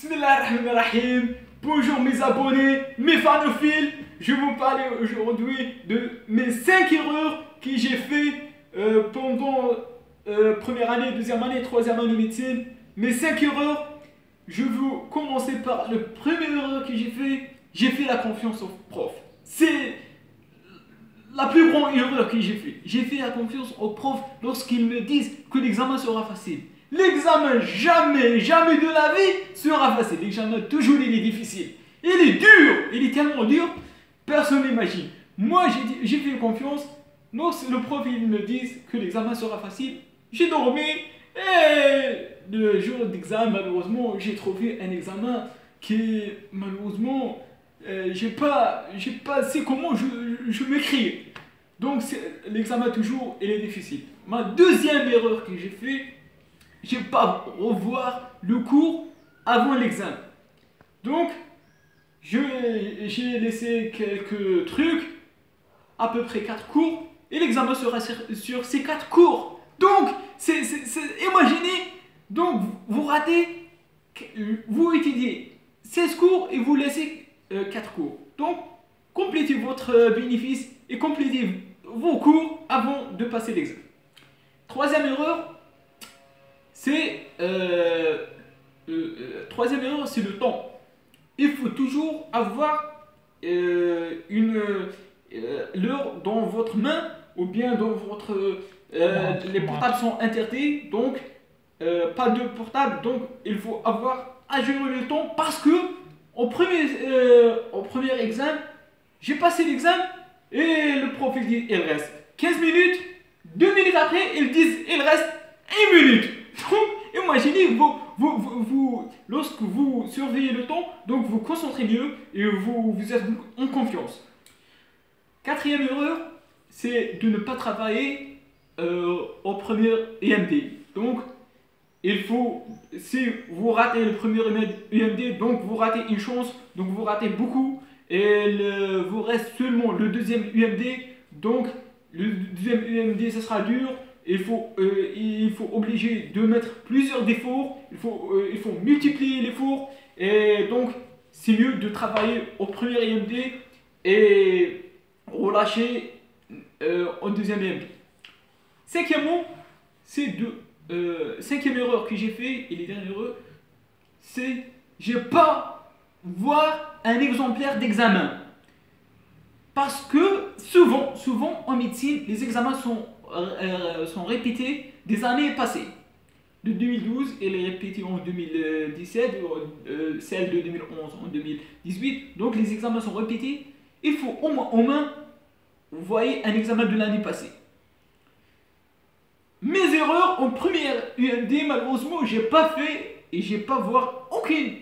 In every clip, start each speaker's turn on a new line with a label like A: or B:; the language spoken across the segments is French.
A: Bismillahirrahmanirrahim. Bonjour mes abonnés, mes fanophiles. Je vais vous parler aujourd'hui de mes 5 erreurs que j'ai fait pendant première année, deuxième année, troisième année de médecine. Mes 5 erreurs. Je vais commencer par le premier erreur que j'ai fait. J'ai fait la confiance au prof. C'est la plus grande erreur que j'ai fait. J'ai fait la confiance aux profs lorsqu'ils me disent que l'examen sera facile. L'examen, jamais, jamais de la vie sera facile. L'examen, toujours, il est difficile. Il est dur. Il est tellement dur, personne n'imagine. Moi, j'ai fait confiance. Lorsque le prof, il me dit que l'examen sera facile, j'ai dormi. Et le jour d'examen, malheureusement, j'ai trouvé un examen qui, malheureusement, j'ai pas su comment je m'écris. Donc, l'examen, toujours, il est difficile. Ma deuxième erreur que j'ai fait, j'ai pas revoir le cours avant l'examen. Donc, j'ai laissé quelques trucs, à peu près 4 cours, et l'examen sera sur ces 4 cours. Donc, imaginez, donc vous ratez, vous étudiez 16 cours et vous laissez 4 cours. Donc, complétez votre bénéfice et complétez vos cours avant de passer l'examen. Troisième erreur, c'est le temps. Il faut toujours avoir l'heure dans votre main ou bien dans votre... les portables sont interdits, donc pas de portable, donc il faut avoir à gérer le temps parce que au premier examen, j'ai passé l'examen et le prof il dit il reste 15 minutes, 2 minutes après ils disent il reste 1 minute. Donc imaginez, lorsque vous surveillez le temps, donc vous concentrez mieux et vous êtes en confiance. Quatrième erreur, c'est de ne pas travailler au premier EMD. Donc, il faut, si vous ratez le premier EMD, donc vous ratez une chance, donc vous ratez beaucoup, et vous reste seulement le deuxième UMD, donc le deuxième UMD, ça sera dur. Il faut obliger de mettre plusieurs efforts, il faut multiplier l'effort, et donc c'est mieux de travailler au premier EMD et relâcher au deuxième EMD. Cinquièmement, cinquième erreur que j'ai fait, et les dernières erreurs, c'est j'ai pas voir un exemplaire d'examen. Parce que souvent en médecine, les examens sont répétés des années passées. De 2012, elle est répétée en 2017, celle de 2011 en 2018. Donc les examens sont répétés. Il faut au moins vous voyez un examen de l'année passée. Mes erreurs en première UMD, malheureusement, j'ai pas fait et j'ai pas voir aucun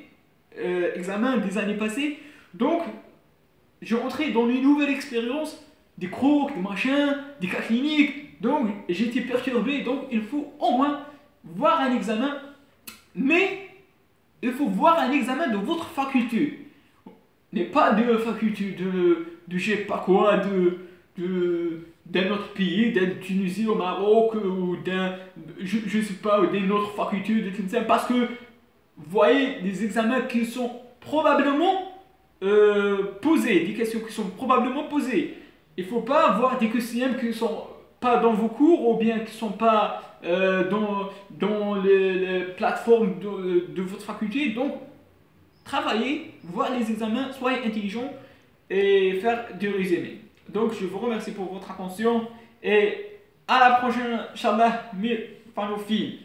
A: examen des années passées. Donc, j'ai entré dans une nouvelle expérience, des crocs, des machins, des cas cliniques. Donc, j'étais perturbé. Donc, il faut au moins voir un examen. Mais, il faut voir un examen de votre faculté. Mais pas de faculté de je sais pas quoi, d'un autre pays, d'un Tunisie au Maroc, ou je sais pas, d'une autre faculté de Tunisie, parce que vous voyez des examens qui sont probablement posés, des questions qui sont probablement posées. Il ne faut pas avoir des questions qui ne sont pas dans vos cours ou bien qui ne sont pas dans les plateformes de votre faculté. Donc, travaillez, voir les examens, soyez intelligents et faire du résumé. Donc, je vous remercie pour votre attention et à la prochaine, Inch'Allah, mes fanophiles.